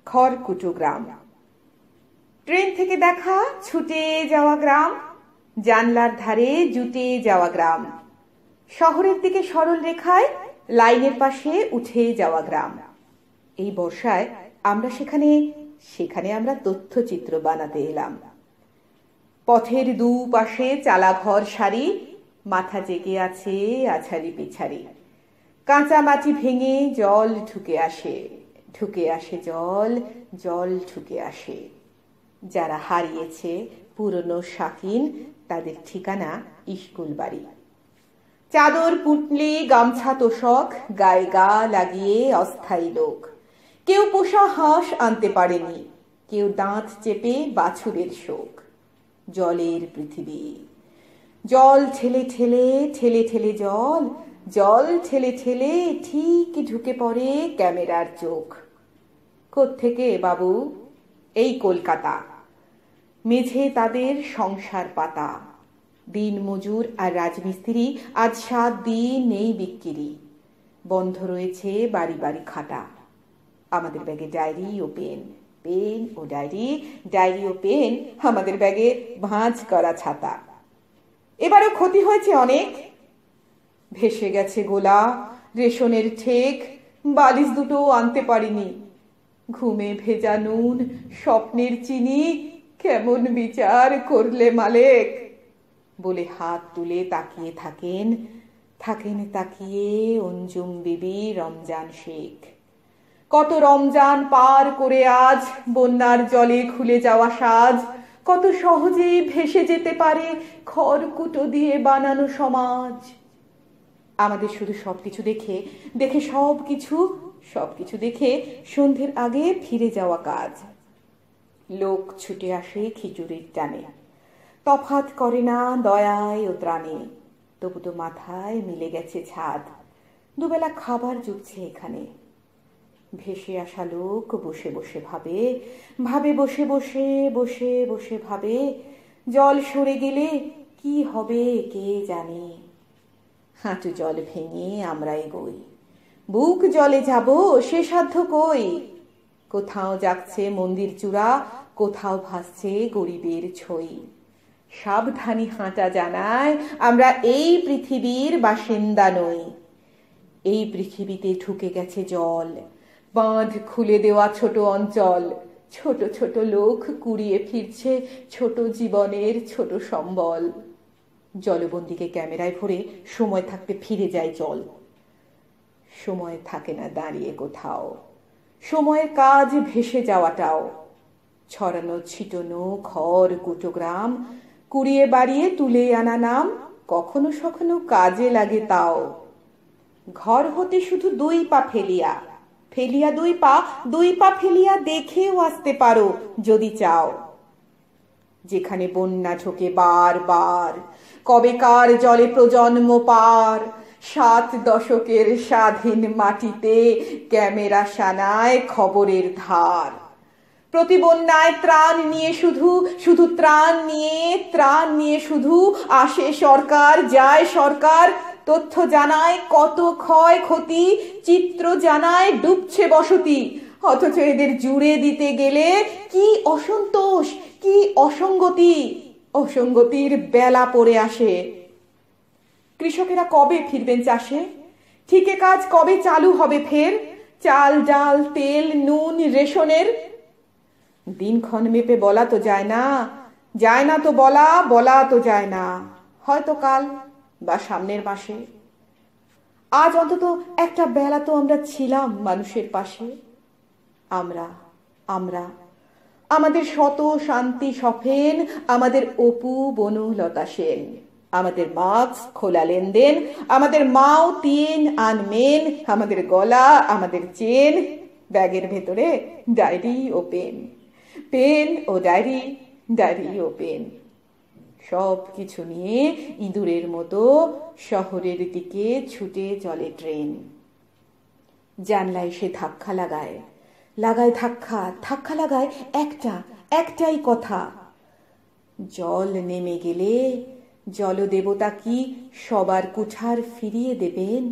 খড়কুটো গ্রাম। ট্রেন থেকে দেখা ছুটে যাওয়া গ্রাম, জানলার ধারে জুটে যাওয়া গ্রাম, শহরের দিকে সরল রেখায় লাইনের পাশে উঠে যাওয়া গ্রাম। এই বর্ষায় আমরা সেখানে আমরা তথ্যচিত্র বানাতে এলাম। পথের দুপাশে চালাঘর সারি, মাথা জেগে আছে আছাড়ি পিছাড়ি। কাঁচা মাটি ভেঙে জল ঢুকে আসে, ঢুকে আসে জল, জল ঢুকে আসে। যারা হারিয়েছে পুরনো শাকিন, তাদের ঠিকানা স্কুল বাড়ি। চাদর পুটলি গামছা তোষক গায়ে গা লাগিয়ে অস্থায়ী লোক। কেউ পোষা হাঁস আনতে পারেনি, কেউ দাঁত চেপে বাছুরের শোক। জলের পৃথিবী, জল ঠেলে ঠেলে ঠেলে ঠেলে জল, জল ঠেলে ঠেলে ঠিক ঢুকে পড়ে ক্যামেরার চোখ। কোত্থেকে বাবু? এই কলকাতা। মেঝে তাদের সংসার পাতা। দিন মজুর আর রাজমিস্ত্রি, আজ 7 দিন নেই বিক্রি। বন্ধ রয়েছে বাড়ি বাড়ি খাটা। আমাদের ব্যাগে ডায়েরি ও পেন, পেন ও ডায়েরি, ডায়েরি ও পেন আমাদের ব্যাগে ভাঁজ করা ছাতা। এবারও ক্ষতি হয়েছে অনেক। ভেসে গেছে গোলা, রেশনের ঠেক, বালিশ দুটো আনতে পারিনি। ঘুমে ভেজা নুন, স্বপ্নের চিনি, কেমন বিচার করলে মালেক? বলে হাত তুলে তাকিয়ে থাকেন তাকিয়ে অঞ্জুম বিবি রমজান শেখ। কত রমজান পার করে আজ বন্যার জলে খুলে যাওয়া সাজ কত সহজেই ভেসে যেতে পারে খড়কুটো দিয়ে বানানো সমাজ। আমাদের শুধু সবকিছু দেখে দেখে সবকিছু দেখে সন্ধ্যের আগে ফিরে যাওয়া কাজ। লোক ছুটে আসে খিচুড়ির টানে, তফাৎ করে না দয়ায় ও ত্রাণে। তবু তো মাথায় মিলে গেছে ছাদ, দুবেলা খাবার জুটছে এখানে। ভেসে আসা লোক বসে বসে ভাবে, বসে বসে বসে বসে ভাবে, জল সরে গেলে কি হবে কে জানে। হাঁটু জল ভেঙে আমরা এগোই, বুক জলে যাব সে সাধ্য কই। কোথাও জাগছে মন্দির চূড়া, কোথাও ভাসছে গরিবের ছই। সাবধানী হাঁটা জানায় আমরা এই পৃথিবীর বাসিন্দা নই। এই পৃথিবীতে ঢুকে গেছে জল, বাঁধ খুলে দেওয়া ছোট অঞ্চল। ছোট ছোট লোক কুড়িয়ে ফিরছে ছোট জীবনের ছোট সম্বল। জলবন্দীকে ক্যামেরায় ভরে সময় থাকতে ফিরে যায় জল। সময় থাকে না দাঁড়িয়ে কোথাও, সময়ের কাজ ভেসে যাওয়াটাও। ছড়ানো ছিটানো খড়কুটো গ্রাম, কুড়িয়ে বাড়িয়ে তুলে আনা নাম, কখনো সখনো কাজে লাগে তাও। ঘর হতে শুধু 2 পা ফেলিয়া, 2 পা ফেলিয়া দেখেও আসতে পারো যদি চাও। যেখানে বন্যা ঢোকে বার, কবেকার জলে প্রজন্ম পার। 7 দশকের স্বাধীন মাটিতে ক্যামেরা সানায় খবরের ধার। প্রতি বন্যায় ত্রাণ নিয়ে শুধু ত্রাণ নিয়ে শুধু আসে সরকার, যায় সরকার। তথ্য জানায় কত ক্ষয় ক্ষতি, চিত্র জানায় ডুবছে বসতি। অথচ এদের জুড়ে দিতে গেলে কি অসন্তোষ, কি অসঙ্গতির বেলা পড়ে আসে। কৃষকেরা কবে ফিরবেন চাষে? ঠিকে কাজ কবে চালু হবে ফের? চাল ডাল তেল নুন রেশনের দিনক্ষণ মেপে বলা তো যায় না তো বলা তো যায় না। হয়তো কাল বা সামনের মাসে। আজ অন্তত একটা বেলা তো আমরা ছিলাম মানুষের পাশে। আমরা আমাদের শত শান্তি সফেন, আমাদের অপু বনলতা সেন, আমাদের মাস্ক খোলা লেনদেন, আমাদের মাও 3 আনমেন, আমাদের গলা আমাদের চেন, ব্যাগের ভেতরে ডায়েরি ও পেন, পেন ও ডায়েরি, ডায়েরি ও পেন। সব কিছু নিয়ে ইঁদুরের মতো শহরের দিকে ছুটে চলে ট্রেন। জানলায় সে ধাক্কা লাগায় ধাক্কা লাগায় একটাই কথা, জল নেমে গেলে জলদেবতা কি সবার কুঠার ফিরিয়ে দেবেন?